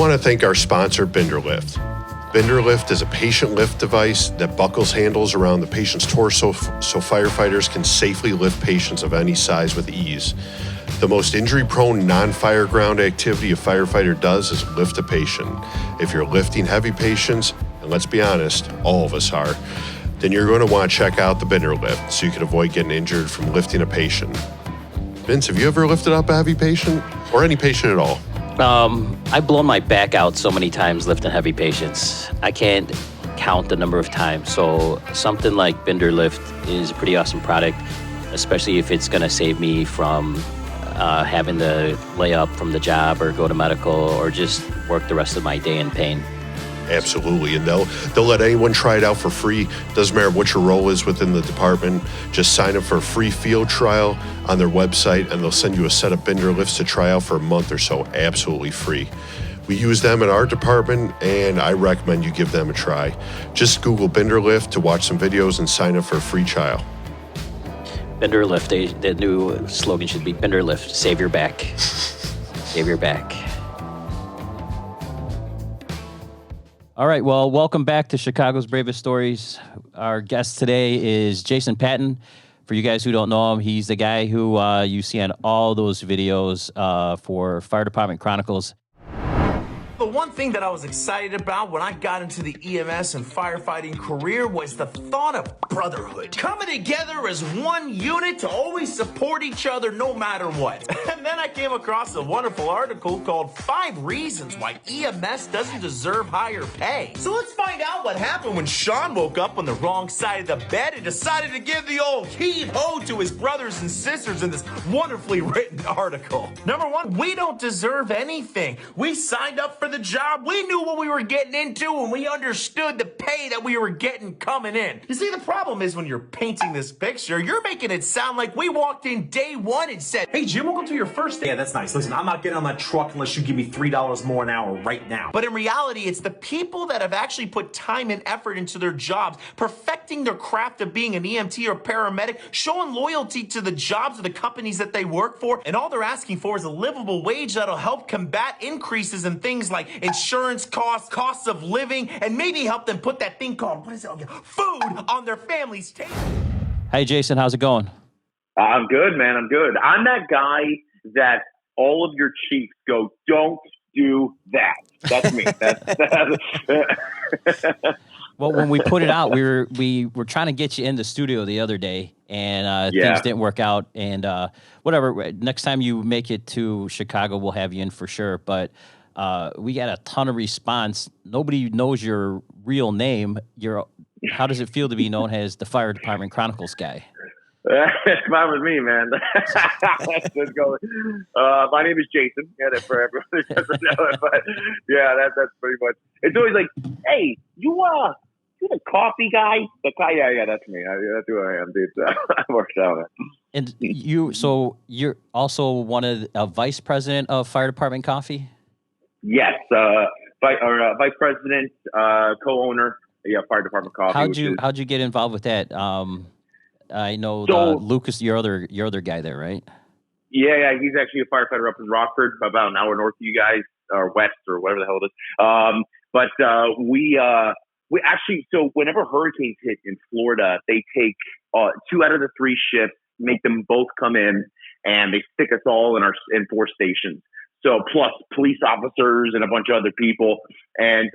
want to thank our sponsor, Binderlift. Binderlift is a patient lift device that buckles handles around the patient's torso so firefighters can safely lift patients of any size with ease. The most injury-prone, non-fire ground activity a firefighter does is lift a patient. If you're lifting heavy patients, and let's be honest, all of us are, then you're going to want to check out the Binderlift so you can avoid getting injured from lifting a patient. Vince, have you ever lifted up a heavy patient? Or any patient at all? I've blown my back out so many times lifting heavy patients. I can't count the number of times. So something like Binderlift is a pretty awesome product, especially if it's going to save me from having to lay up from the job or go to medical or just work the rest of my day in pain. Absolutely, and they'll let anyone try it out for free. Doesn't matter what your role is within the department. Just sign up for a free field trial on their website, and they'll send you a set of Binderlifts to try out for a month or so, absolutely free. We use them in our department, and I recommend you give them a try. Just Google Binderlift to watch some videos and sign up for a free trial. Binderlift, the new slogan should be Binderlift, save your back. Save your back. All right, well, welcome back to Chicago's Bravest Stories. Our guest today is Jason Patton. For you guys who don't know him, he's the guy who you see on all those videos for Fire Department Chronicles. The one thing that I was excited about when I got into the EMS and firefighting career was the thought of brotherhood. Coming together as one unit to always support each other no matter what. And then I came across a wonderful article called 5 Reasons Why EMS Doesn't Deserve Higher Pay. So let's find out what happened when Sean woke up on the wrong side of the bed and decided to give the old heave-ho to his brothers and sisters in this wonderfully written article. Number 1, we don't deserve anything. We signed up for the job. We knew what we were getting into and we understood the pay that we were getting coming in. You see, the problem is when you're painting this picture, you're making it sound like we walked in day one and said, "Hey Jim, welcome to your first day." Yeah, that's nice. Listen, I'm not getting on that truck unless you give me $3 more an hour right now. But in reality, it's the people that have actually put time and effort into their jobs, perfecting their craft of being an EMT or paramedic, showing loyalty to the jobs of the companies that they work for, and all they're asking for is a livable wage that'll help combat increases in things like insurance costs, costs of living, and maybe help them put that thing called, food on their family's table. Hey, Jason, how's it going? I'm good, man. I'm good. I'm that guy that all of your chiefs go, "Don't do that." That's me. Well, when we put it out, we were trying to get you in the studio the other day, and things didn't work out. And whatever, next time you make it to Chicago, we'll have you in for sure. But we got a ton of response. Nobody knows your real name. How does it feel to be known as the Fire Department Chronicles guy? It's fine with me, man. Let's go. My name is Jason. Yeah, for everyone who doesn't know it, but yeah, that's pretty much. It's always like, "Hey, you the coffee guy?" The guy, yeah, that's me. That's who I am, dude. So I worked out it. And so you're also a vice president of Fire Department Coffee? Yes, vice president, co-owner. Yeah, Fire Department Coffee. How'd you get involved with that? I know Lucas, your other guy there, right? Yeah, he's actually a firefighter up in Rockford, about an hour north of you guys, or west, or whatever the hell it is. But we actually, so whenever hurricanes hit in Florida, they take 2 out of the 3 shifts, make them both come in, and they stick us all in 4 stations. So plus police officers and a bunch of other people, and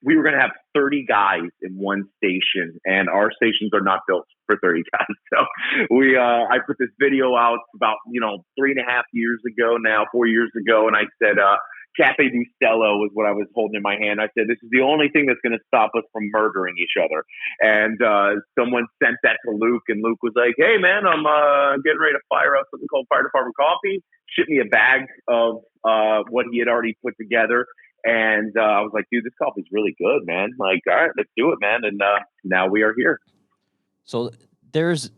we were going to have 30 guys in one station, and our stations are not built for 30 guys. So I put this video out about 3.5 years ago now, 4 years ago, and I said, Cafe Bustelo was what I was holding in my hand. I said, "This is the only thing that's going to stop us from murdering each other." And someone sent that to Luke, and Luke was like, "Hey, man, I'm getting ready to fire up something called Fire Department Coffee." Shipped me a bag of what he had already put together. And I was like, "Dude, this coffee's really good, man. Like, all right, let's do it, man." And now we are here. So there's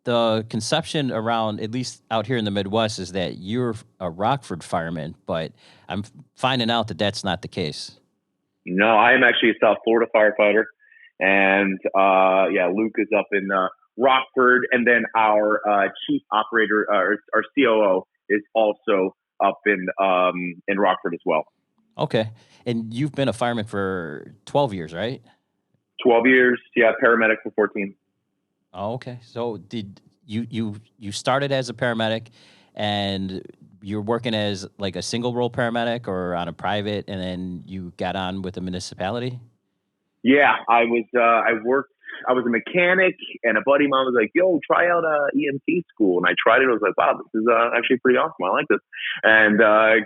the conception around, at least out here in the Midwest, is that you're a Rockford fireman, but I'm finding out that that's not the case. No, I am actually a South Florida firefighter. And Luke is up in Rockford. And then our chief operator, our COO, is also up in Rockford as well. Okay. And you've been a fireman for 12 years, right? 12 years. Yeah. Paramedic for 14. Oh, okay. So did you started as a paramedic and you're working as like a single role paramedic or on a private, and then you got on with a municipality? Yeah. I was a mechanic, and a buddy of mine was like, yo, try out EMT school. And I tried it. I was like, wow, this is actually pretty awesome. I like this. And I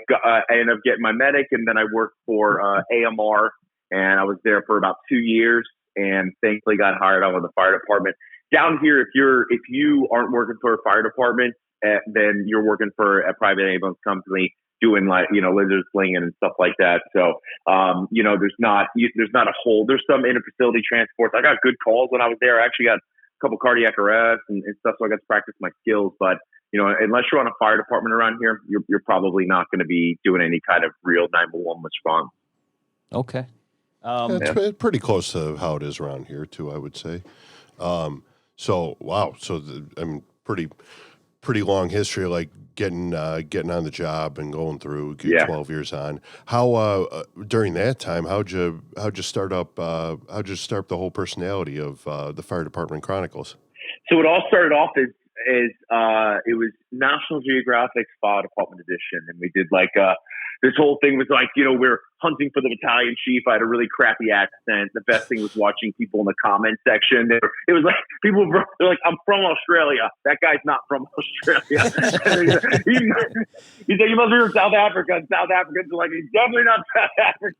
ended up getting my medic, and then I worked for AMR, and I was there for about 2 years, and thankfully got hired on with the fire department. Down here, if you aren't working for a fire department, then you're working for a private ambulance company doing lizard slinging and stuff like that. So, there's not a whole, there's some inter-facility transports. I got good calls when I was there. I actually got a couple cardiac arrests and stuff. So I got to practice my skills, but unless you're on a fire department around here, you're probably not going to be doing any kind of real 911 response. Okay. It's pretty close to how it is around here too, I would say. So, wow. So pretty long history of like getting on the job and going through 12 years on. How during that time, how'd you start the whole personality of the Fire Department Chronicles? So it all started off as it was National Geographic's Fire Department edition, and we did this whole thing was we're hunting for the battalion chief. I had a really crappy accent. The best thing was watching people in the comment section. It was like people were like, I'm from Australia. That guy's not from Australia. He said, you must be from South Africa. And South Africans are like, he's definitely not South African.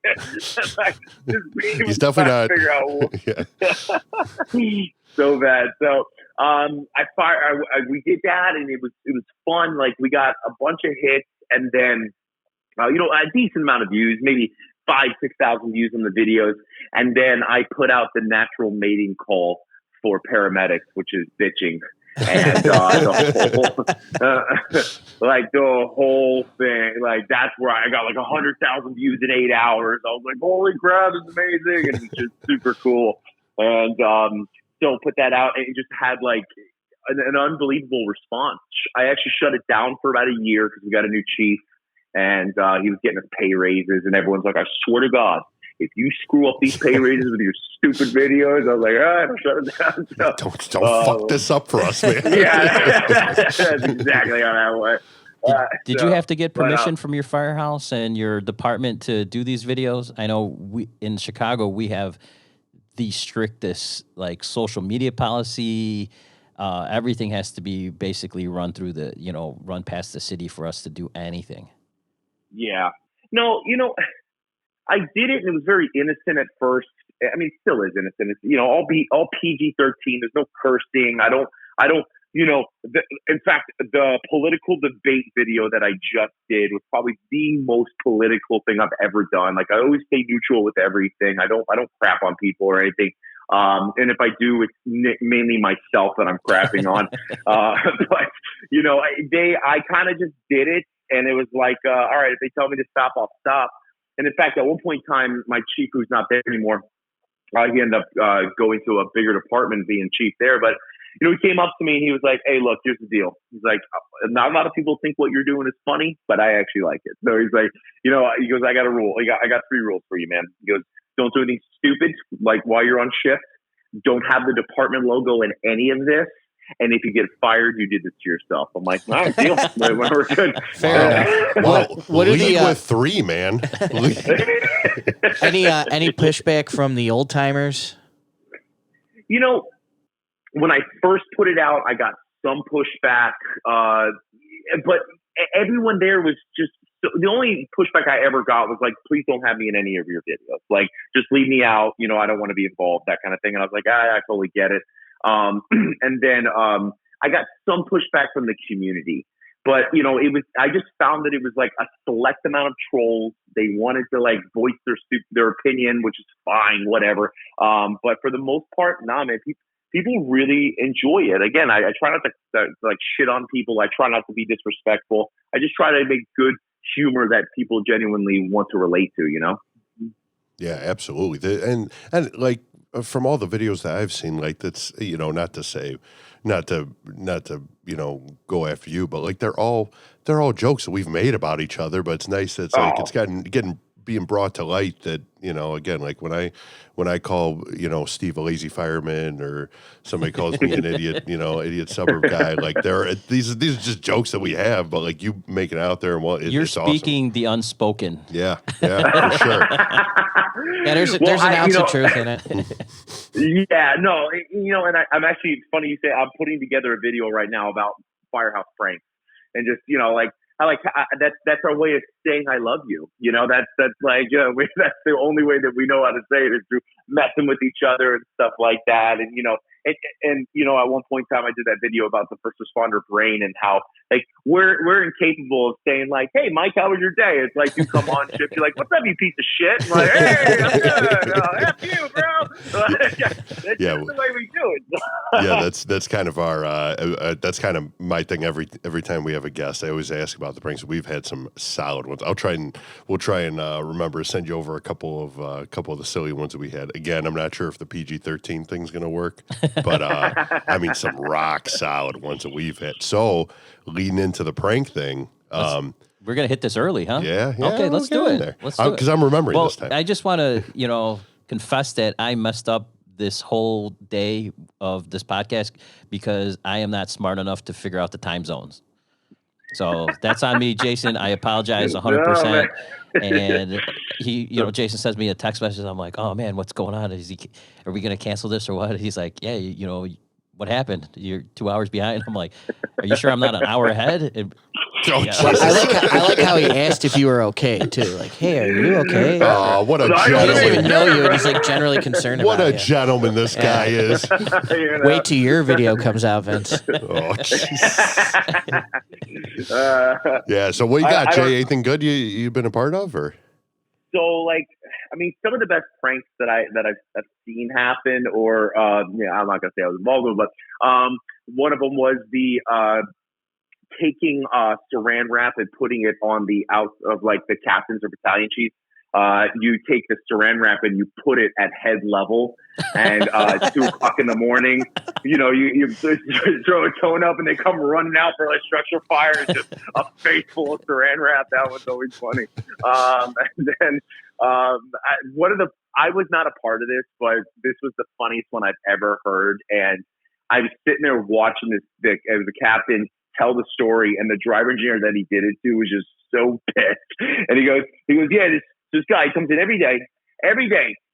He's definitely not. Figure out so bad. So we did that, and it was fun. Like, we got a bunch of hits, and then a decent amount of views, maybe 5,000-6,000 views on the videos. And then I put out the natural mating call for paramedics, which is bitching. And the whole thing, that's where I got 100,000 views in 8 hours. I was like, holy crap, it's amazing. And it's just super cool. And so put that out, and it just had an unbelievable response. I actually shut it down for about a year because we got a new chief. And he was getting us pay raises, and everyone's like, I swear to God, if you screw up these pay raises with your stupid videos, I was like, all right, I'll shut it down. So, don't fuck this up for us, man. Yeah, that's exactly how that went. Did you have to get permission from your firehouse and your department to do these videos? I know in Chicago, we have the strictest social media policy. Everything has to be basically run through run past the city for us to do anything. Yeah. No, I did it, and it was very innocent at first. I mean, it still is innocent. It's, all PG-13. There's no cursing. I don't, in fact, the political debate video that I just did was probably the most political thing I've ever done. I always stay neutral with everything. I don't crap on people or anything. And if I do, it's mainly myself that I'm crapping on. But I kind of just did it. And it was like, all right, if they tell me to stop, I'll stop. And in fact, at one point in time, my chief, who's not there anymore, he ended up going to a bigger department, being chief there. But, he came up to me and he was like, hey, look, here's the deal. He's like, not a lot of people think what you're doing is funny, but I actually like it. So he's like, he goes, I got a rule. I got 3 rules for you, man. He goes, don't do anything stupid, while you're on shift. Don't have the department logo in any of this. And if you get fired, you did this to yourself. I'm like, all right, deal. We're good. Fair enough. What do you with 3, man? Any pushback from the old timers? When I first put it out, I got some pushback, but everyone there was just the only pushback I ever got was please don't have me in any of your videos. Just leave me out. I don't want to be involved, that kind of thing. And I was like, I totally get it. And then I got some pushback from the community, but I just found that it was a select amount of trolls. They wanted to voice their opinion, which is fine, whatever. But for the most part, nah, man, people really enjoy it. Again, I try not to shit on people. I try not to be disrespectful. I just try to make good humor that people genuinely want to relate to, Yeah, absolutely. And from all the videos that I've seen, that's, not to go after you, but they're all jokes that we've made about each other, but it's nice that it's getting being brought to light that, again, like when I call, Steve a lazy fireman, or somebody calls me an idiot, idiot suburb guy, like these are just jokes that we have, but like you make it out there, and you're it's speaking awesome. The unspoken. Yeah, for sure. Yeah, there's an ounce of truth in it. Yeah, no, and I'm actually, it's funny you say, I'm putting together a video right now about Firehouse Pranks, and just, that's our way of saying I love you. That's like, that's the only way that we know how to say it, is through messing with each other and stuff like that. And, at one point in time, I did that video about the first responder brain, and how, like, we're incapable of saying, like, hey, Mike, how was your day? It's like, you come on shift, you're like, what's up, you piece of shit? I'm like, hey, I'm good. F you, bro. That's just the way we do it. Yeah, that's kind of our that's kind of my thing. Every time we have a guest, I always ask about the pranks. We've had some solid ones. We'll try and remember to send you over a couple of the silly ones that we had. Again, I'm not sure if the PG-13 thing's gonna work, but I mean, some rock solid ones that we've had. So leading into the prank thing, we're gonna hit this early, huh? Yeah. Okay, let's do it. Let's do it, because I'm remembering this time. I just want to confess that I messed up this whole day of this podcast because I am not smart enough to figure out the time zones. So that's on me, Jason. I apologize 100%. And he, Jason sends me a text message. I'm like, oh man, what's going on? Are we going to cancel this or what? He's like, yeah, what happened? You're 2 hours behind. I'm like, are you sure I'm not an hour ahead? And, I like how he asked if you were okay too. Like, hey, are you okay? Oh, what a He gentleman! doesn't even know you, and he's like generally concerned What about a gentleman this guy is. Wait till your video comes out, Vince. Oh, yeah. So what you got, Jay? Anything good you've been a part of, or? So, like, I mean, some of the best pranks that I've seen happen, or I'm not gonna say I was involved with, but one of them was the taking saran wrap and putting it on the out of, like, the captains or battalion chiefs. You take the saran wrap and you put it at head level, and it's 2 o'clock in the morning. You throw a tone up and they come running out for a structure fire. It's just a face full of saran wrap. That was always funny. And then I was not a part of this, but this was the funniest one I've ever heard. And I was sitting there watching the captain tell the story, and the driver engineer that he did it to was just so pissed. And he goes, yeah, this guy comes in every day.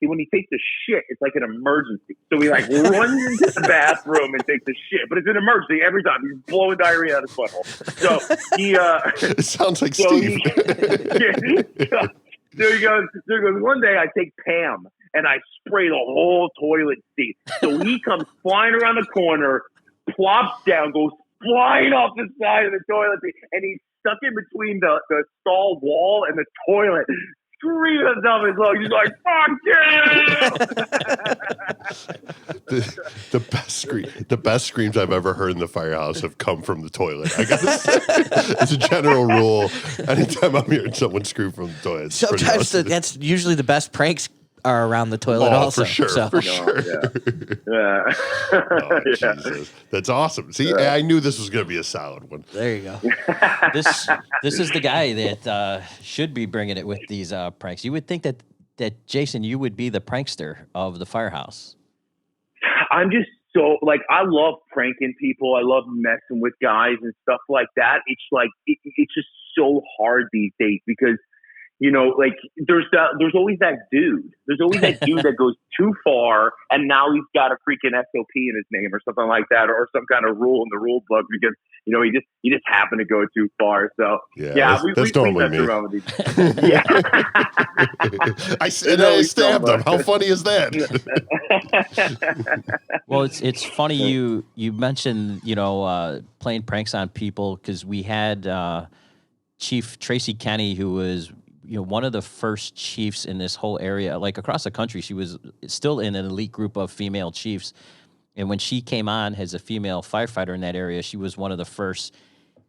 When he takes a shit, it's like an emergency. So he like runs into the bathroom and takes a shit, but it's an emergency every time. He's blowing diarrhea out of his butthole. So he, it sounds like Steve. So he goes, one day I take Pam and I spray the whole toilet seat. So he comes flying around the corner, plops down, goes flying off the side of the toilet seat, and he's stuck in between the stall wall and the toilet, screaming at the top of his lungs. He's like, fuck you! The best screams I've ever heard in the firehouse have come from the toilet. I gotta say, it's a general rule. Anytime I'm hearing someone scream from the toilet, sometimes that's usually the best pranks are around the toilet. Also, for sure, so. for sure. Yeah. Oh, Jesus. That's awesome. See, I knew this was going to be a solid one. There you go. This is the guy that should be bringing it with these pranks. You would think that Jason, you would be the prankster of the firehouse. I'm just so, like, I love pranking people. I love messing with guys and stuff like that. It's like it's just so hard these days because, like, there's always that dude. There's always that dude that goes too far, and now he's got a freaking SOP in his name or something like that, or some kind of rule in the rule book because he just happened to go too far. So that's normally me. Yeah, I stabbed him. How funny is that? Well, it's funny you mentioned playing pranks on people because we had Chief Tracy Kenny, who was one of the first chiefs in this whole area, like across the country. She was still in an elite group of female chiefs. And when she came on as a female firefighter in that area, she was one of the first.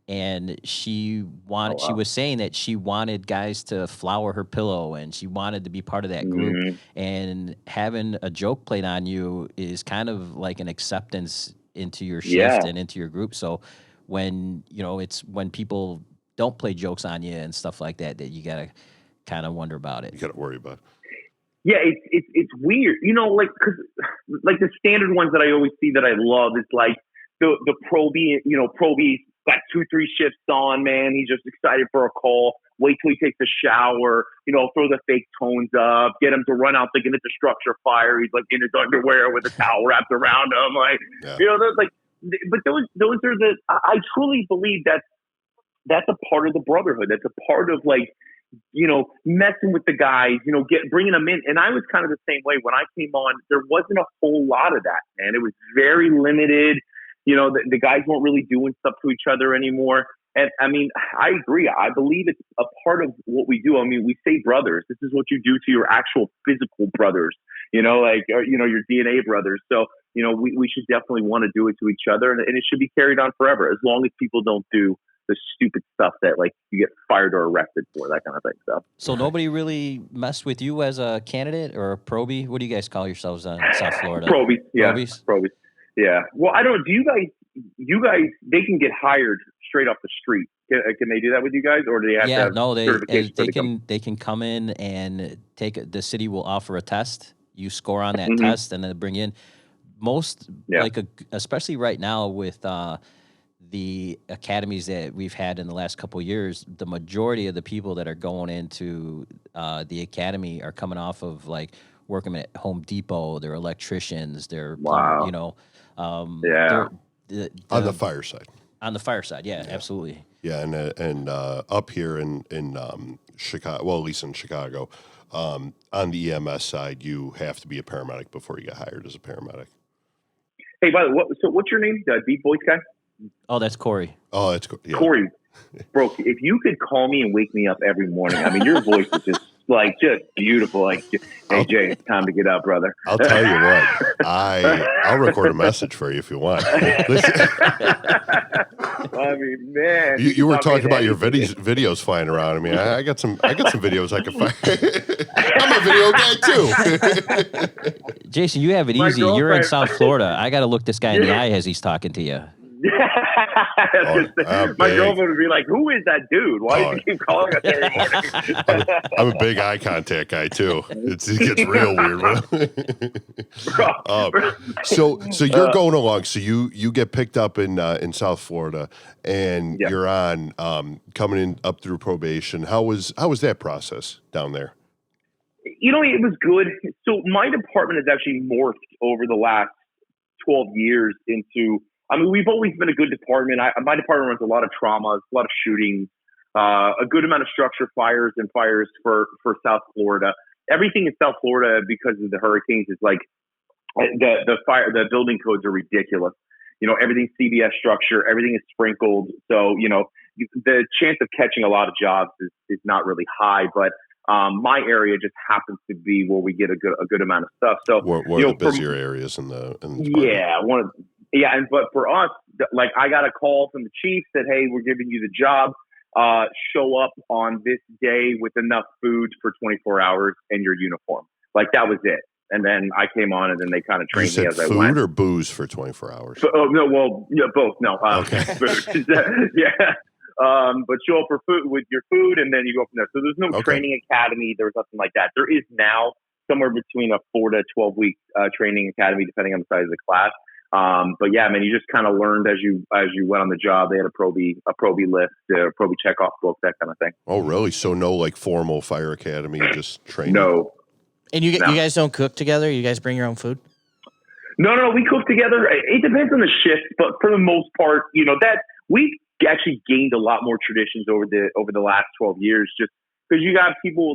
And she was saying that she wanted guys to flower her pillow and she wanted to be part of that group. Mm-hmm. And having a joke played on you is kind of like an acceptance into your shift and into your group. So when, it's when people don't play jokes on you and stuff like that, that you gotta kind of wonder about it. You got to worry about it. Yeah, it's weird, like, because like the standard ones that I always see that I love is like the probie, probie's got 2-3 shifts on, man. He's just excited for a call. Wait till he takes a shower, throw the fake tones up, get him to run out thinking it's a structure fire. He's like in his underwear with a towel wrapped around him, like, those like. But those are I truly believe that's a part of the brotherhood. That's a part of like, messing with the guys, bringing them in. And I was kind of the same way when I came on. There wasn't a whole lot of that, man. It was very limited. The guys weren't really doing stuff to each other anymore. And I mean, I agree. I believe it's a part of what we do. I mean, we say brothers. This is what you do to your actual physical brothers, your DNA brothers. So, we should definitely want to do it to each other, and it should be carried on forever, as long as people don't do the stupid stuff that like you get fired or arrested for, that kind of thing. So nobody really messed with you as a candidate or a probie? What do you guys call yourselves in South Florida? Probies. Yeah. Probies? Probies. Yeah. Well, I don't know. Do you guys, they can get hired straight off the street. Can they do that with you guys, or do they have to have certification? They can come in and the city will offer a test. You score on that test, and then bring in especially right now with the academies that we've had in the last couple of years, the majority of the people that are going into the academy are coming off of like working at Home Depot. They're electricians. They're on the fire side. On the fire side, yeah. Absolutely. Yeah, and up here in Chicago, well, at least in Chicago, on the EMS side, you have to be a paramedic before you get hired as a paramedic. Hey, by the way, so what's your name? The deep voice guy? Oh, that's Corey. Oh, that's yeah. Corey. Bro, if you could call me and wake me up every morning, I mean, your voice is just beautiful. Like, hey, Jay, it's time to get up, brother. I'll tell you what. I'll record a message for you if you want. I mean, man. You were talking about your videos flying around. I mean, I got some videos I can find. I'm a video guy too. Jason, you have it easy. You're in South Florida. I got to look this guy in the eye as he's talking to you. My girlfriend would be like, "Who is that dude? Why do you keep calling us every morning?" I'm a big eye contact guy too. It gets real weird. So you're going along. So you get picked up in South Florida, and you're on coming in up through probation. How was that process down there? It was good. So my department has actually morphed over the last 12 years into. I mean, we've always been a good department. My department runs a lot of traumas, a lot of shootings, a good amount of structure fires for South Florida. Everything in South Florida, because of the hurricanes, is like the building codes are ridiculous. Everything's CBS structure, everything is sprinkled. So, the chance of catching a lot of jobs is not really high, but my area just happens to be where we get a good amount of stuff. So what are the busier areas in the department? But for us, like, I got a call from the chief, said, "Hey, we're giving you the job. Show up on this day with enough food for 24 hours and your uniform." Like, that was it. And then I came on, and then they kind of trained me as I went. Food or booze for 24 hours? Both. No. Okay. Yeah. But show up for food with your food, and then you go from there. So there's no training academy. There's nothing like that. There is now somewhere between a 4 to 12 week training academy, depending on the size of the class. But yeah, man, you just kind of learned as you went on the job. They had a probie list, a probie checkoff book, that kind of thing. Oh, really? So no like formal fire academy, just training? No. And you guys don't cook together? You guys bring your own food? No, we cook together. It depends on the shift, but for the most part, that we actually gained a lot more traditions over the last 12 years, just because you got people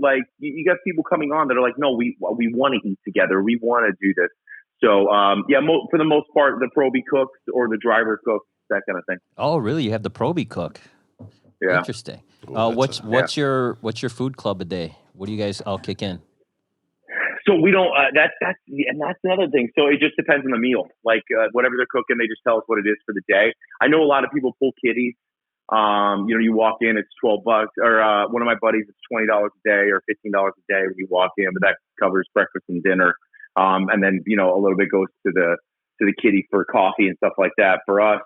coming on that are like, no, we want to eat together. We want to do this. So, for the most part, the probie cooks or the driver cooks, that kind of thing. Oh, really? You have the probie cook? Yeah. Interesting. What's your food club a day? What do you guys all kick in? So we don't. That's another thing. So it just depends on the meal. Like whatever they're cooking, they just tell us what it is for the day. I know a lot of people pull kiddies. You walk in, it's $12, or one of my buddies, it's $20 a day or $15 a day when you walk in, but that covers breakfast and dinner. And then, a little bit goes to the kitty for coffee and stuff like that. For us,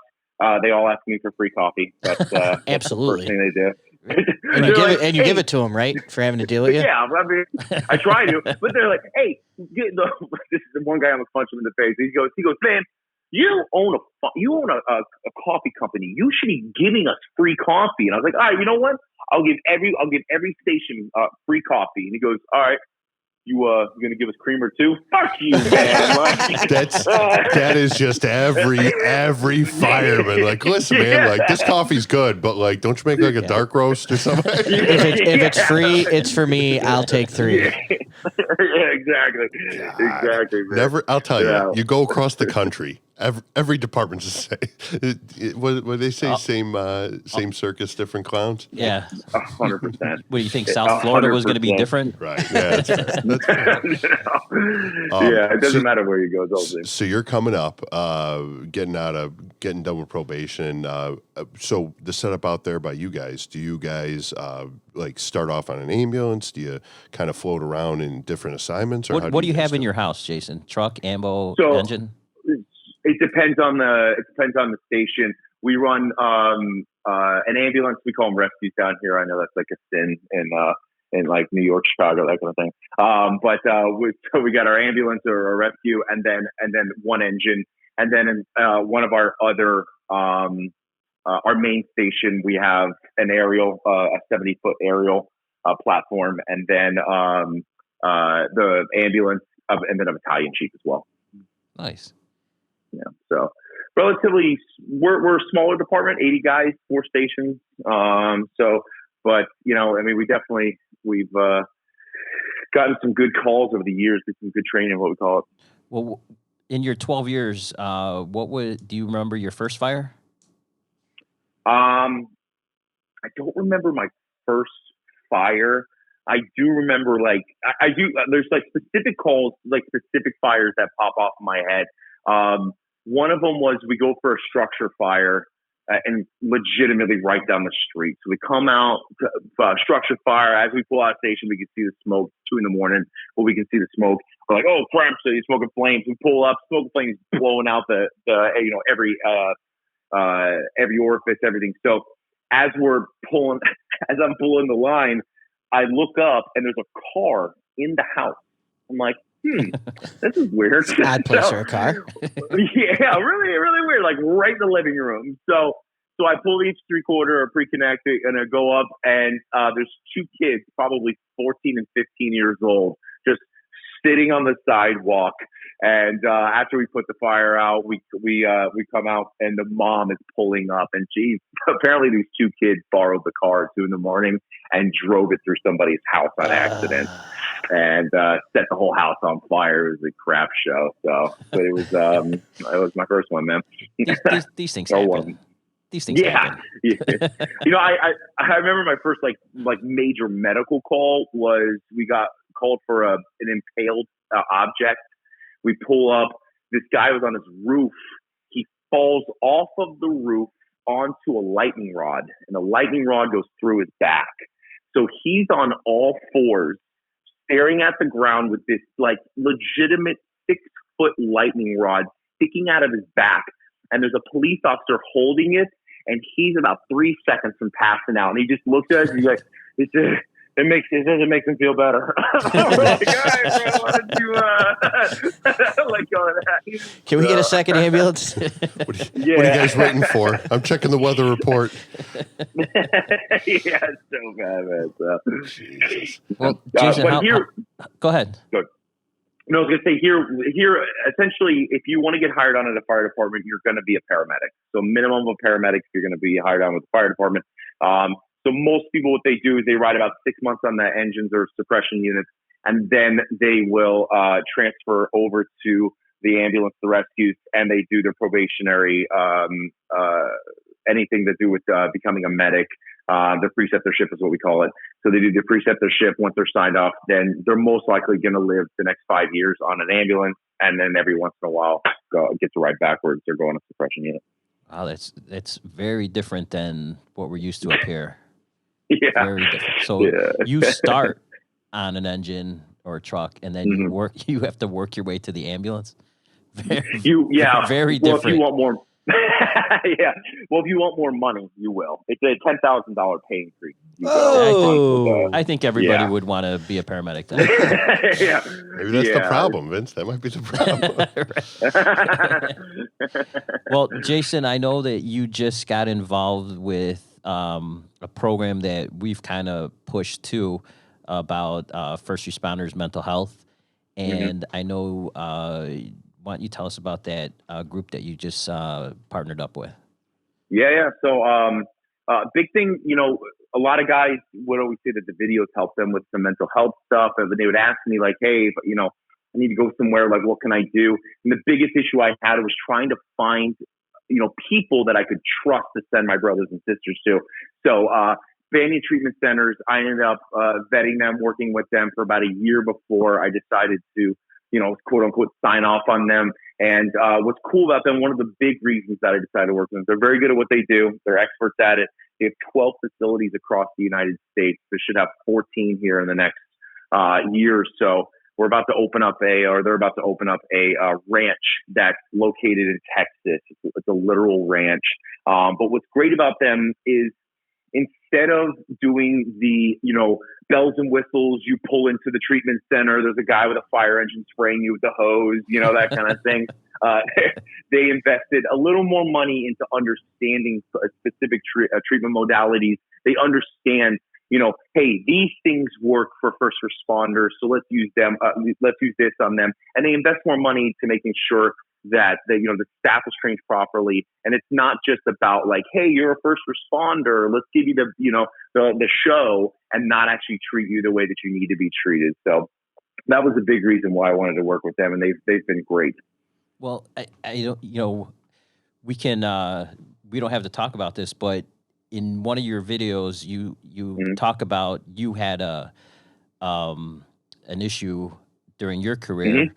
they all ask me for free coffee. That's absolutely the first thing they do. And you give it to him, right, for having to deal with you? Yeah, I mean, I try to, but they're like, "Hey, this is the one guy I'm gonna punch him in the face." He goes, "Man, you own a coffee company. You should be giving us free coffee." And I was like, "All right, you know what? I'll give every station free coffee." And he goes, "All right. You gonna give us creamer too? Fuck you, man!" That is just every fireman. Like, listen, man, like this coffee's good, but like, don't you make like a dark roast or something? If it's free, it's for me. I'll take 3. Yeah, exactly. God. Exactly. Man. Never. I'll tell you. You go across the country. Every department's the same. What they say? Same circus, different clowns. Yeah, 100%. What do you think? South Florida was going to be different? Right. Yeah. That's fair. Yeah, it doesn't matter where you go. It's all the same. So you're coming up, getting done with probation. So the setup out there by you guys. Do you guys like start off on an ambulance? Do you kind of float around in different assignments? Or What do you have in your house, Jason? Truck, ambo, engine? It depends on the station. We run an ambulance. We call them rescues down here. I know that's like a sin in like New York, Chicago, that kind of thing. So we got our ambulance or a rescue, and then one engine, and then in one of our other our main station, we have an aerial, a 70-foot aerial platform, and then the ambulance, and then a battalion chief as well. Nice. Yeah, so relatively, we're a smaller department, 80 guys, 4 stations. But I mean, we've gotten some good calls over the years, did some good training, what we call it. Well, in your 12 years, do you remember your first fire? I don't remember my first fire. I do remember, I do. There's specific calls, specific fires that pop off in my head. One of them was we go for a structure fire and legitimately right down the street. So we come out, structure fire. As we pull out of station, we can see the smoke. 2 a.m, but we can see the smoke. We're like, oh crap! So you're smoking flames. We pull up, smoke flames blowing out the every orifice, everything. So as I'm pulling the line, I look up and there's a car in the house. I'm like, this is weird. Odd place for a car. Yeah, really, really weird. Like right in the living room. So I pull each 3/4 or pre-connected, and I go up, and there's 2 kids, probably 14 and 15 years old, just sitting on the sidewalk. And after we put the fire out, we come out, and the mom is pulling up, and geez, apparently these 2 kids borrowed the car at 2 a.m. and drove it through somebody's house on accident. And set the whole house on fire. It was a crap show. But it was my first one, man. These things happen. These things happen. Yeah. I remember my first major medical call was we got called for an impaled object. We pull up. This guy was on his roof. He falls off of the roof onto a lightning rod, and the lightning rod goes through his back. So he's on all 4s, staring at the ground with this legitimate 6-foot lightning rod sticking out of his back. And there's a police officer holding it, and he's about 3 seconds from passing out. And he just looks at us and he's like, it doesn't make him feel better. I'm like, all right, bro, why don't you let go of that? Can we get a second ambulance? What are you guys waiting for? I'm checking the weather report. Yeah, it's so bad, man. So. Jesus. Well, Jason, go ahead. Good. No, I was going to say here, essentially, if you want to get hired on at a fire department, you're going to be a paramedic. So minimum of a paramedic, you're going to be hired on with the fire department. So most people, what they do is they ride about 6 months on the engines or suppression units, and then they will transfer over to the ambulance, the rescues, and they do their probationary, anything to do with becoming a medic. The preceptorship is what we call it. So they do the preceptorship. Once they're signed off, then they're most likely going to live the next 5 years on an ambulance, and then every once in a while get to ride backwards. They're going to suppression unit. Wow, that's very different than what we're used to up here. Yeah. Very different. So you start on an engine or a truck, and then you have to work your way to the ambulance. Very different. If you want more, yeah. Well, if you want more money, you will. It's a $10,000 pay increase. I think everybody would want to be a paramedic then. Yeah. Maybe that's the problem, Vince. That might be the problem. Well, Jason, I know that you just got involved with a program that we've kind of pushed too about first responders' mental health. And I know, why don't you tell us about that group that you just partnered up with? Yeah. So, big thing, a lot of guys would always say that the videos help them with some mental health stuff. And they would ask me like, hey, I need to go somewhere, like, what can I do? And the biggest issue I had was trying to find, people that I could trust to send my brothers and sisters to. So, Banyan treatment centers, I ended up vetting them, working with them for about a year before I decided to, quote unquote, sign off on them. And what's cool about them, one of the big reasons that I decided to work with them, they're very good at what they do. They're experts at it. They have 12 facilities across the United States. They should have 14 here in the next year or so. They're about to open up a ranch that's located in Texas. It's a literal ranch. But what's great about them is instead of doing the, bells and whistles, you pull into the treatment center, there's a guy with a fire engine spraying you with the hose, that kind of thing. They invested a little more money into understanding specific treatment modalities. They understand, hey, these things work for first responders, so let's use them. Let's use this on them. And they invest more money to making sure that the staff is trained properly, and it's not just about like, hey, you're a first responder, let's give you the show, and not actually treat you the way that you need to be treated. So that was a big reason why I wanted to work with them, and they've been great. Well, I don't, we can we don't have to talk about this, but in one of your videos, you talk about you had an issue during your career.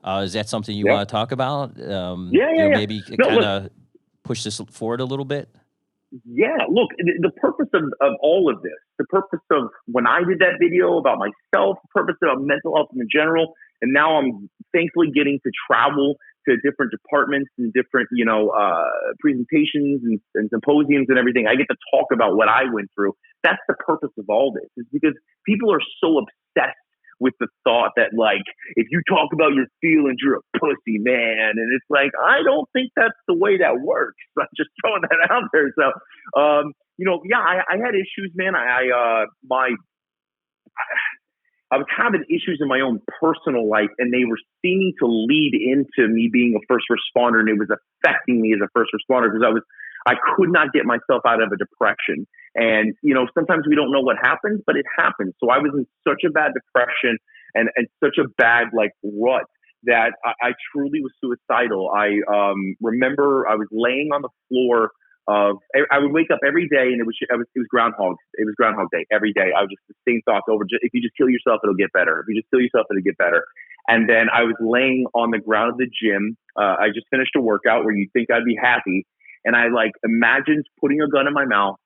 Is that something you want to talk about? Maybe kind of push this forward a little bit. Yeah, look, the purpose of all of this, the purpose of when I did that video about myself, the purpose of mental health in general, and now I'm thankfully getting to travel to different departments and different, presentations and symposiums and everything. I get to talk about what I went through. That's the purpose of all this, is because people are so obsessed with the thought that, like, if you talk about your feelings, you're a pussy, man. And it's like, I don't think that's the way that works. I'm just throwing that out there. So, I had issues, man. I was having issues in my own personal life, and they were seeming to lead into me being a first responder, and it was affecting me as a first responder because I could not get myself out of a depression. And, sometimes we don't know what happens, but it happens. So I was in such a bad depression and such a bad rut that I truly was suicidal. I remember I was laying on the floor I would wake up every day, and it was Groundhog Day every day. I was just the same thoughts over. If you just kill yourself, it'll get better. If you just kill yourself, it'll get better. And then I was laying on the ground of the gym. I just finished a workout where you'd think I'd be happy. And I imagined putting a gun in my mouth,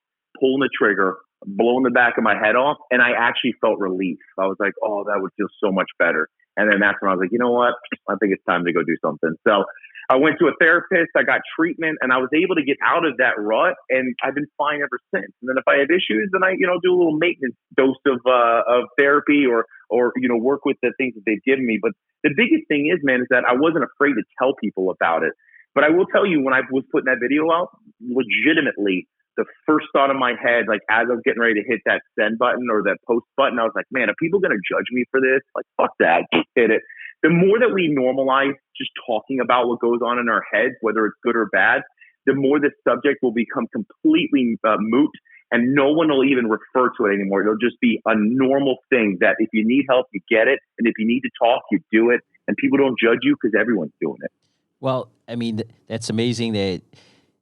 pulling the trigger, blowing the back of my head off. And I actually felt relief. I was like, oh, that would feel so much better. And then that's when I was like, you know what? I think it's time to go do something. So I went to a therapist, I got treatment, and I was able to get out of that rut, and I've been fine ever since. And then if I have issues, then I, do a little maintenance dose of therapy or work with the things that they've given me. But the biggest thing is, man, is that I wasn't afraid to tell people about it. But I will tell you, when I was putting that video out, legitimately, the first thought in my head, as I was getting ready to hit that send button or that post button, I was like, man, are people going to judge me for this? Fuck that, just hit it. The more that we normalize just talking about what goes on in our heads, whether it's good or bad, the more the subject will become completely moot, and no one will even refer to it anymore. It'll just be a normal thing that if you need help, you get it. And if you need to talk, you do it. And people don't judge you because everyone's doing it. Well, I mean, that's amazing that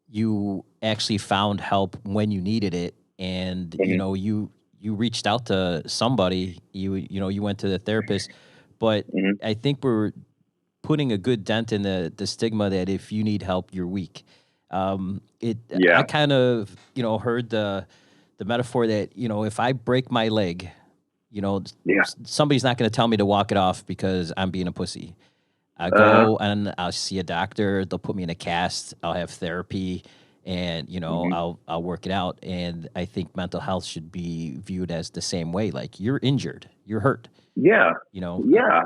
you actually found help when you needed it. And, you reached out to somebody, you went to the therapist. But I think we're putting a good dent in the stigma that if you need help, you're weak. I kind of, heard the metaphor that, if I break my leg, somebody's not going to tell me to walk it off because I'm being a pussy. I go and I'll see a doctor. They'll put me in a cast. I'll have therapy. and I'll work it out. And I think mental health should be viewed as the same way. Like, you're injured, you're hurt. Yeah. Yeah.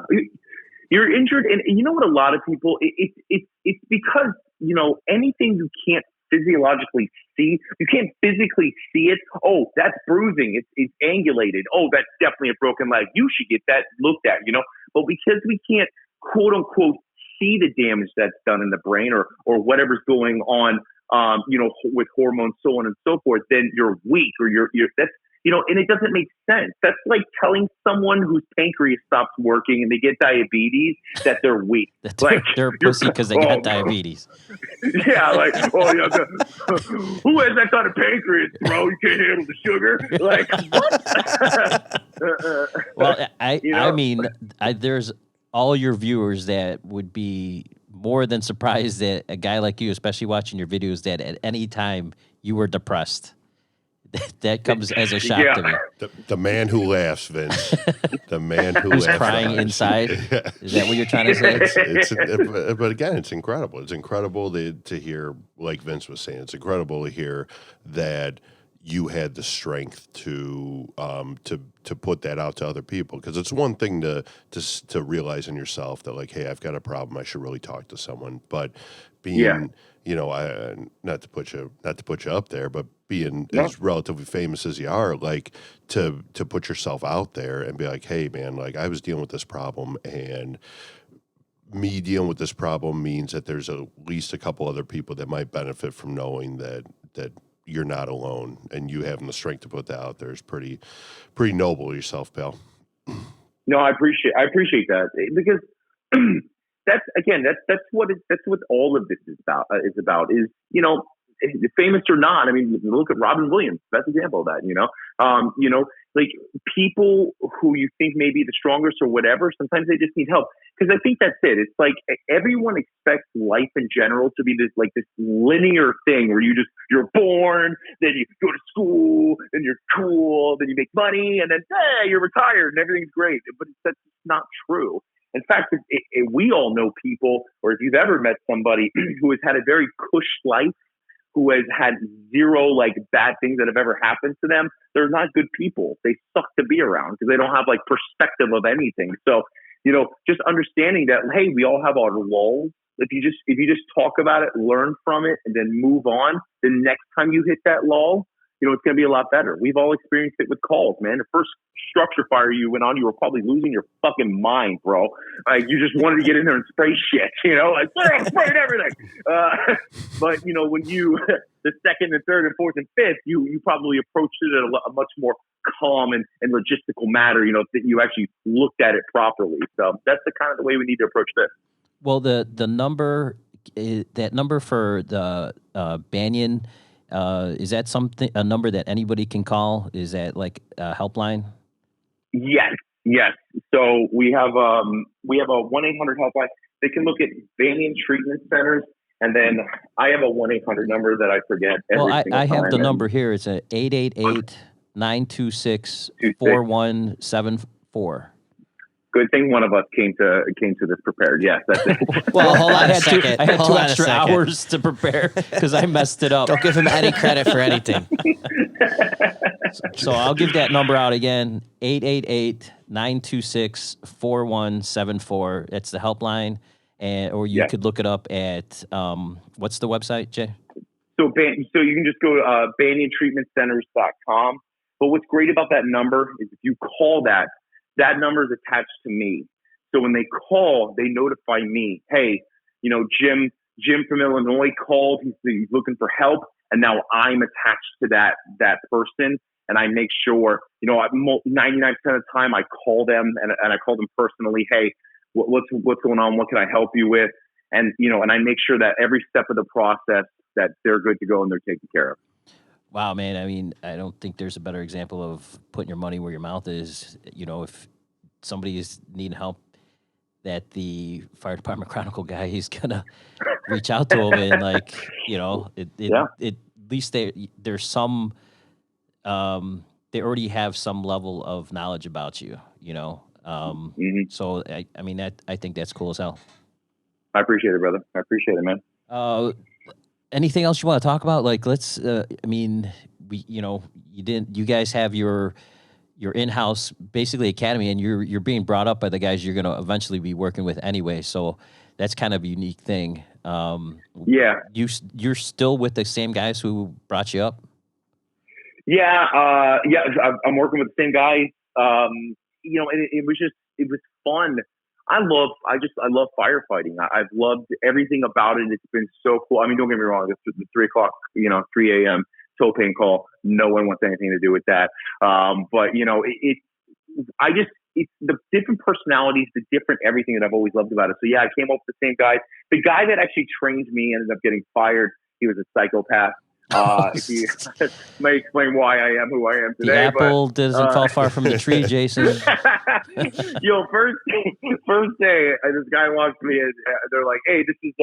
You're injured, and you know what? A lot of people, it's because anything you can't physiologically see, you can't physically see it. Oh, that's bruising. It's angulated. Oh, that's definitely a broken leg. You should get that looked at. But because we can't quote unquote see the damage that's done in the brain or whatever's going on, with hormones, so on and so forth, then you're weak or you're that's. And it doesn't make sense. That's like telling someone whose pancreas stops working and they get diabetes that they're weak. They're a pussy because they got diabetes. Yeah, who has that kind of pancreas, bro? You can't handle the sugar. Like, what? Well, there's all your viewers that would be more than surprised that a guy like you, especially watching your videos, that at any time you were depressed. That comes as a shock to me. The man who laughs, Vince. The man who's crying inside. Is that what you're trying to say? But again, it's incredible. It's incredible to hear, like Vince was saying, it's incredible to hear that you had the strength to put that out to other people. Because it's one thing to realize in yourself that, like, hey, I've got a problem, I should really talk to someone. But being not to put you up there, but being as relatively famous as you are, like to put yourself out there and be like, hey man, like I was dealing with this problem, and me dealing with this problem means that there's at least a couple other people that might benefit from knowing that you're not alone, and you having the strength to put that out there is pretty noble of yourself, pal. No, I appreciate that, because that's what all of this is about famous or not. I mean, look at Robin Williams, best example of that, like people who you think may be the strongest or whatever, sometimes they just need help. Because I think that's it. It's like everyone expects life in general to be this linear thing where you're born, then you go to school, then you're cool, then you make money, and then you're retired and everything's great. But that's not true. In fact, we all know people, or if you've ever met somebody who has had a very cush life, who has had zero bad things that have ever happened to them, they're not good people. They suck to be around because they don't have perspective of anything. So, just understanding that, hey, we all have our lulls. If you just talk about it, learn from it, and then move on, the next time you hit that lull, it's going to be a lot better. We've all experienced it with calls, man. The first structure fire you went on, you were probably losing your fucking mind, bro. Like, you just wanted to get in there and spray shit, I'm spraying everything. But, when you, the second and third and fourth and fifth, you probably approached it in a much more calm and logistical manner, that you actually looked at it properly. So that's the kind of the way we need to approach this. Well, the number, that number for the Banyan, is that a number that anybody can call? Is that like a helpline? Yes. So we have a 1-800 helpline. They can look at Banyan treatment centers, and then I have a 1-800 number that I forget. Well, I have the number here. It's a 888-926-4174. Good thing one of us came to this prepared. Yes, that's it. Well, hold on a second. I had 2 extra hours to prepare because I messed it up. Don't give him any credit for anything. So I'll give that number out again, 888-926-4174. That's the helpline, or you could look it up at, what's the website, Jay? So you can just go to BanyanTreatmentCenters.com. But what's great about that number is if you call that number is attached to me. So when they call, they notify me, hey, Jim from Illinois called. He's looking for help. And now I'm attached to that person. And I make sure, 99% of the time I call them and I call them personally. Hey, what's going on? What can I help you with? And, and I make sure that every step of the process that they're good to go and they're taken care of. Wow, man. I mean, I don't think there's a better example of putting your money where your mouth is. If somebody is needing help, that the fire department Chronicle guy, he's going to reach out to him and at least there's some, they already have some level of knowledge about you, So, I think that's cool as hell. I appreciate it, brother. I appreciate it, man. anything else you want to talk about? Like, let's. I mean, you guys have your in-house basically academy, and you're being brought up by the guys you're going to eventually be working with anyway. So that's kind of a unique thing. You're still with the same guys who brought you up? Yeah. I'm working with the same guys. And it was fun. I love firefighting. I've loved everything about it. It's been so cool. I mean, don't get me wrong. It's the 3 o'clock, 3 a.m. propane call. No one wants anything to do with that. But it's the different personalities, the different everything that I've always loved about it. So yeah, I came up with the same guys. The guy that actually trained me ended up getting fired. He was a psychopath. He may explain why I am who I am today. The apple doesn't fall far from the tree, Jason. First day, this guy walks to me and they're like, "Hey, this is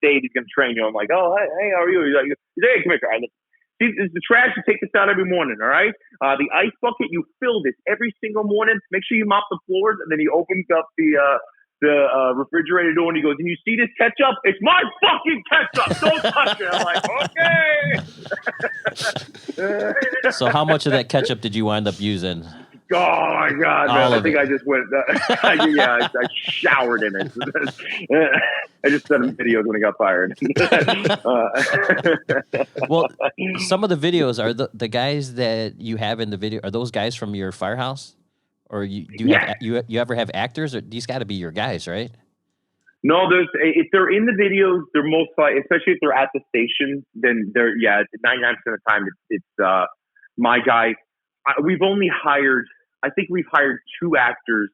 Dave. He's gonna train you." I'm like, "Oh, hey, how are you?" He's like, "Hey, come here. This is the trash. You take this out every morning, all right? The ice bucket, you fill this every single morning. Make sure you mop the floors." And then he opens up the refrigerator door and he goes, "And you see this ketchup? It's my fucking ketchup. Don't touch it." I'm like, "Okay." So how much of that ketchup did you wind up using? Oh my God, man. I think I just went, I showered in it. I just sent him videos when he got fired. Well, some of the videos are the guys that you have in the video. Are those guys from your firehouse? Or you ever have actors? Or these got to be your guys, right? No, if they're in the videos, they're most likely, especially if they're at the station, then 99% of the time it's my guys. We've hired 2 actors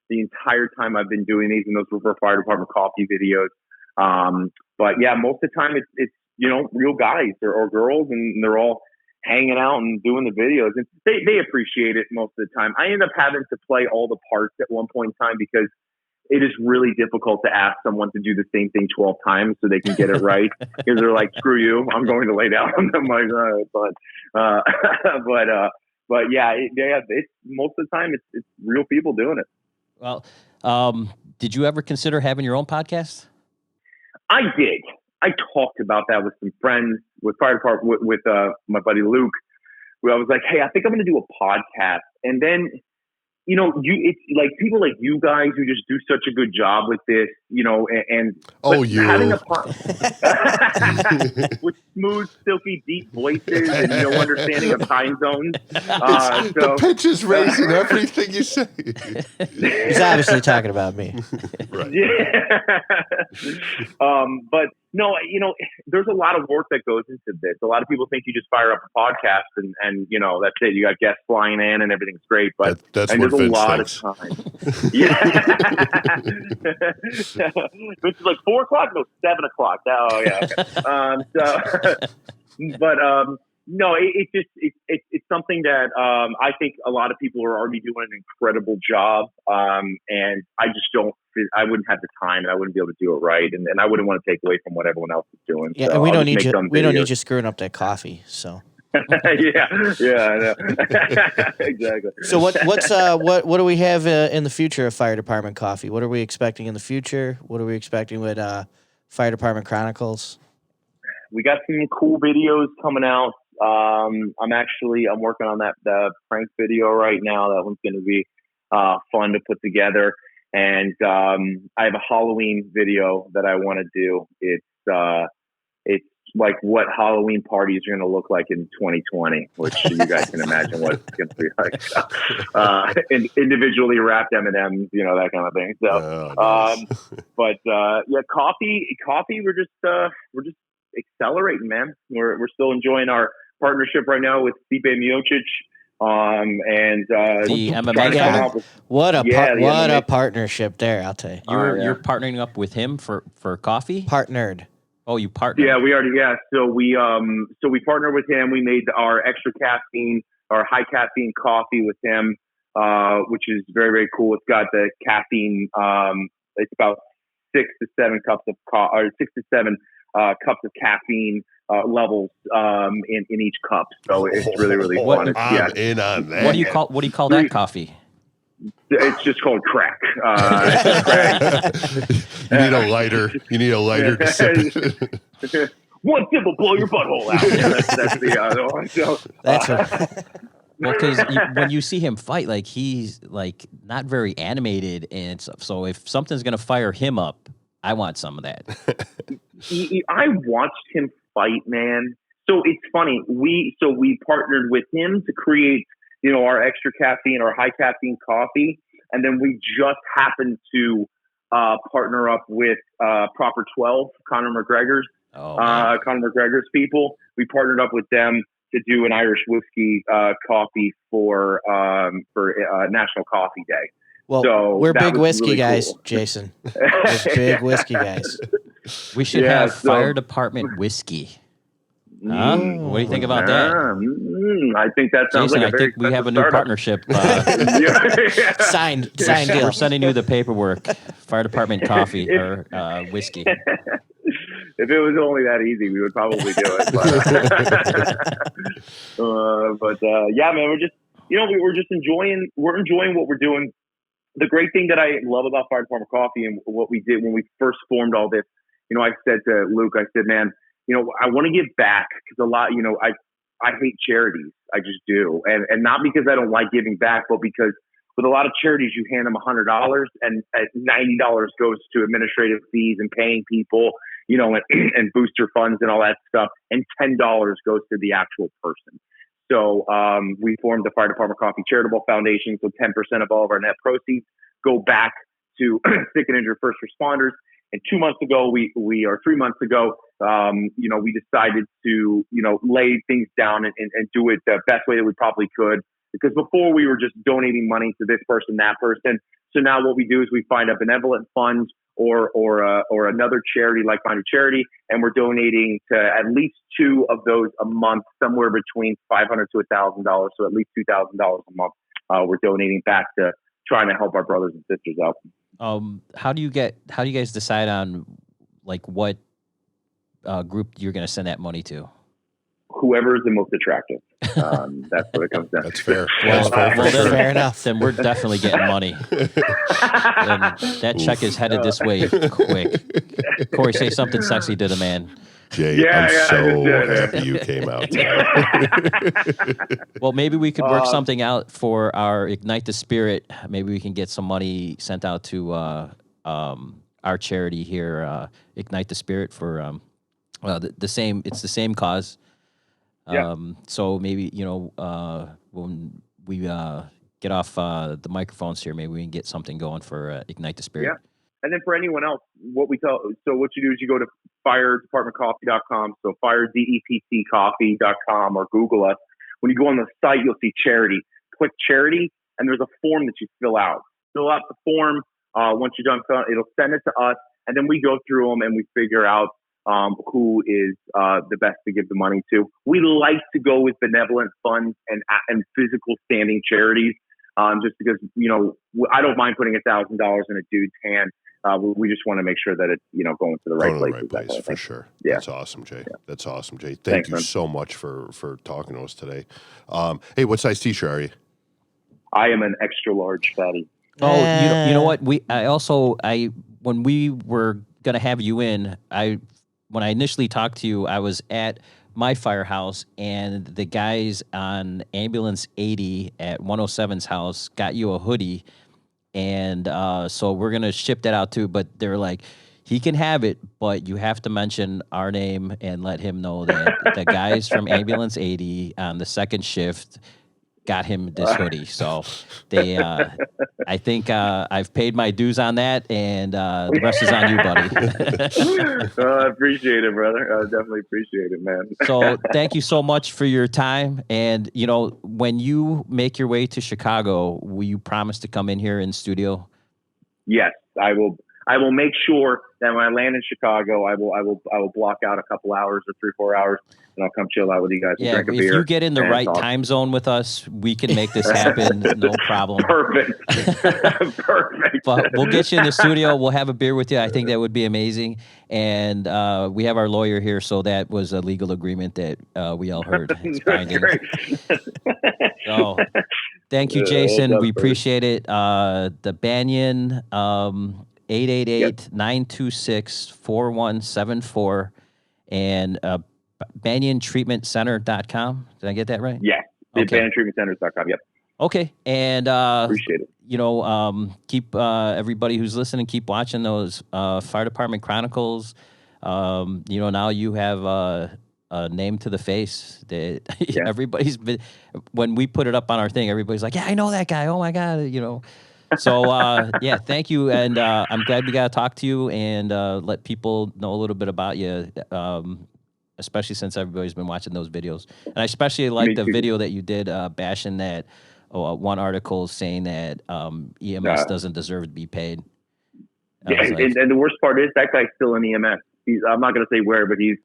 the entire time I've been doing these, and those were for fire department coffee videos. But yeah, most of the time it's real guys or girls, and they're all hanging out and doing the videos, and they appreciate it most of the time. I end up having to play all the parts at one point in time because it is really difficult to ask someone to do the same thing 12 times so they can get it right. Because they're like, "Screw you, I'm going to lay down." I'm like, but yeah, it's most of the time it's real people doing it. Well, did you ever consider having your own podcast? I did. I talked about that with some friends, with fire department, with my buddy Luke, where I was like, "Hey, I think I'm going to do a podcast." And then, it's like people like you guys who just do such a good job with this, having a with smooth, silky, deep voices and no understanding of time zones. The pitch is raising everything you say. He's obviously talking about me. Right. Yeah. But no, there's a lot of work that goes into this. A lot of people think you just fire up a podcast and that's it. You got guests flying in and everything's great, but that's there's what a Vince lot thinks. of time. Yeah. It's like 4 o'clock, no, 7 o'clock. Oh yeah. No, it's something that I think a lot of people are already doing an incredible job, and I wouldn't have the time, and I wouldn't be able to do it right, and I wouldn't want to take away from what everyone else is doing. Yeah, so and we don't need you screwing up that coffee. So yeah, I know. Exactly. So what do we have in the future of Fire Department Coffee? What are we expecting in the future? What are we expecting with Fire Department Chronicles? We got some cool videos coming out. I'm working on the prank video right now. That one's going to be fun to put together. And I have a Halloween video that I want to do. It's like what Halloween parties are going to look like in 2020, which you guys can imagine what it's going to be like. Individually wrapped M&Ms, that kind of thing. So, nice. Coffee. We're just accelerating, man. We're still enjoying our partnership right now with Stipe Miocic. The MMA guy. What a partnership there! I'll tell you. You're partnering up with him for coffee. Partnered. Oh, you partnered. Yeah, we already. Yeah, so we partnered with him. We made our extra caffeine, our high caffeine coffee with him, which is very, very cool. It's got the caffeine. It's about 6 to 7 cups of cups of caffeine levels in each cup. So it's really, really fun. I'm in on that. What do you call that coffee? It's just called crack. You need a lighter. To sip it. one tip will blow your butthole out. Yeah, that's the other one. So, That's Well, because when you see him fight, like he's like not very animated and stuff. So if something's gonna fire him up, I want some of that. I watched him fight, man. So it's funny. We partnered with him to create, our extra caffeine or high caffeine coffee, and then we just happened to partner up with Proper 12, Conor McGregor's people. We partnered up with them to do an Irish whiskey coffee for National Coffee Day. Well, so we're big whiskey really guys, cool. Jason. We're big whiskey guys. We should have fire department whiskey. Huh? What do you think about that? I think that sounds Jason, like a I very think we have a new startup. partnership. Signed deal. We're sending you the paperwork. Fire department coffee or whiskey. If it was only that easy, we would probably do it. But yeah, man, we're just enjoying what we're doing. The great thing that I love about Fire Department Coffee and what we did when we first formed all this, I said to Luke, I said, man, I want to give back because a lot, I hate charities. I just do. And not because I don't like giving back, but because with a lot of charities, you hand them $100 and $90 goes to administrative fees and paying people, and booster funds and all that stuff. And $10 goes to the actual person. So we formed the Fire Department Coffee Charitable Foundation. So 10% of all of our net proceeds go back to sick and injured first responders. And 3 months ago, we decided to, lay things down and do it the best way that we probably could. Because before we were just donating money to this person, that person. So now what we do is we find a benevolent fund or another charity, like-minded charity, and we're donating to at least 2 of those a month, somewhere between $500 to $1,000, so at least $2,000 a month. We're donating back to trying to help our brothers and sisters out. How do you guys decide on like what group you're going to send that money to? Whoever is the most attractive. That's what it comes down to. That's fair. Fair enough. Then we're definitely getting money. And that check is headed this way quick. Corey, say something sexy to the man. Jay, I'm so happy you came out today. Well, maybe we could work something out for our Ignite the Spirit. Maybe we can get some money sent out to our charity here, Ignite the Spirit, for the same. It's the same cause. So maybe when we get off the microphones here, maybe we can get something going for Ignite the Spirit. Yeah. And then for anyone else, what you do is you go to firedepartmentcoffee.com, so firedeptcoffee.com, or Google us. When you go on the site, you'll see charity. Click charity, and there's a form that you fill out. Fill out the form. Once you're done, it'll send it to us, and then we go through them and we figure out who is the best to give the money to. We like to go with benevolent funds and physical standing charities, just because I don't mind putting $1,000 in a dude's hand. We just want to make sure that it's going to the right place. For sure. Yeah. That's awesome, Jay. Yeah. That's awesome, Jay. Thanks, you man. so much for talking to us today. Hey, what size t-shirt are you? I am an extra large fatty. Oh, you know what? When we were gonna have you in, when I initially talked to you, I was at my firehouse, and the guys on Ambulance 80 at 107's house got you a hoodie, and so we're gonna ship that out too. But they're like, he can have it, but you have to mention our name and let him know that the guys from Ambulance 80 on the second shift got him this hoodie. So they, I think I've paid my dues on that, and the rest is on you, buddy. I appreciate it, brother. I definitely appreciate it, man. So thank you so much for your time. And, when you make your way to Chicago, will you promise to come in here in studio? Yes, I will. I will make sure that when I land in Chicago, I will block out a couple hours or 3 or 4 hours, and I'll come chill out with you guys and drink a beer. If you get in the right time zone with us, we can make this happen. No problem. Perfect. Perfect. But we'll get you in the studio. We'll have a beer with you. I think that would be amazing. And we have our lawyer here, so that was a legal agreement that we all heard. It's binding. So, thank you, Jason. We appreciate it. The Banyan, 888-926-4174. and BanyanTreatmentCenter.com. Did I get that right? Yeah. Okay. BanyanTreatmentCenters.com. Yep. Okay. And Appreciate it. Keep everybody who's listening, keep watching those Fire Department Chronicles. Now you have a name to the face that everybody's been, when we put it up on our thing, everybody's like, yeah, I know that guy. Oh my God. So, thank you. And I'm glad we got to talk to you and let people know a little bit about you, especially since everybody's been watching those videos. And I especially like the video that you did bashing that one article saying that EMS doesn't deserve to be paid. Yeah, and the worst part is that guy's still in EMS. I'm not going to say where, but he's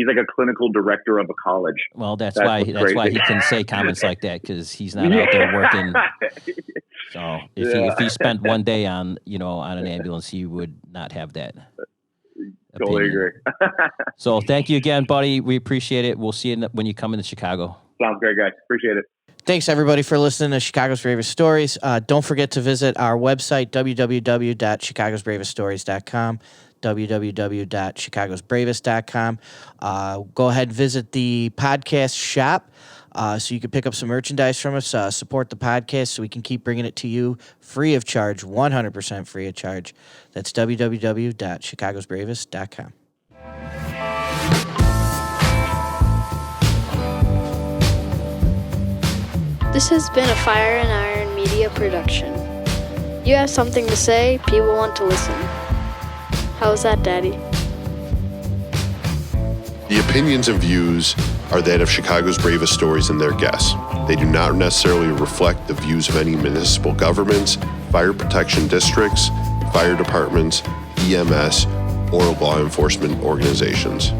like a clinical director of a college. Well, that's why he can say comments like that, because he's not out there working. So if he spent one day on an ambulance, he would not have that. Totally agree. So thank you again, buddy. We appreciate it. We'll see you when you come into Chicago. Sounds great, guys. Appreciate it. Thanks, everybody, for listening to Chicago's Bravest Stories. Don't forget to visit our website, www.chicagosbraveststories.com, www.chicagosbravest.com. Go ahead and visit the podcast shop so you can pick up some merchandise from us, support the podcast so we can keep bringing it to you free of charge, 100% free of charge. That's www.chicagosbravest.com. This has been a Fire and Iron Media production. You have something to say, people want to listen. How's that, Daddy? The opinions and views are that of Chicago's Bravest Stories and their guests. They do not necessarily reflect the views of any municipal governments, fire protection districts, fire departments, EMS, or law enforcement organizations.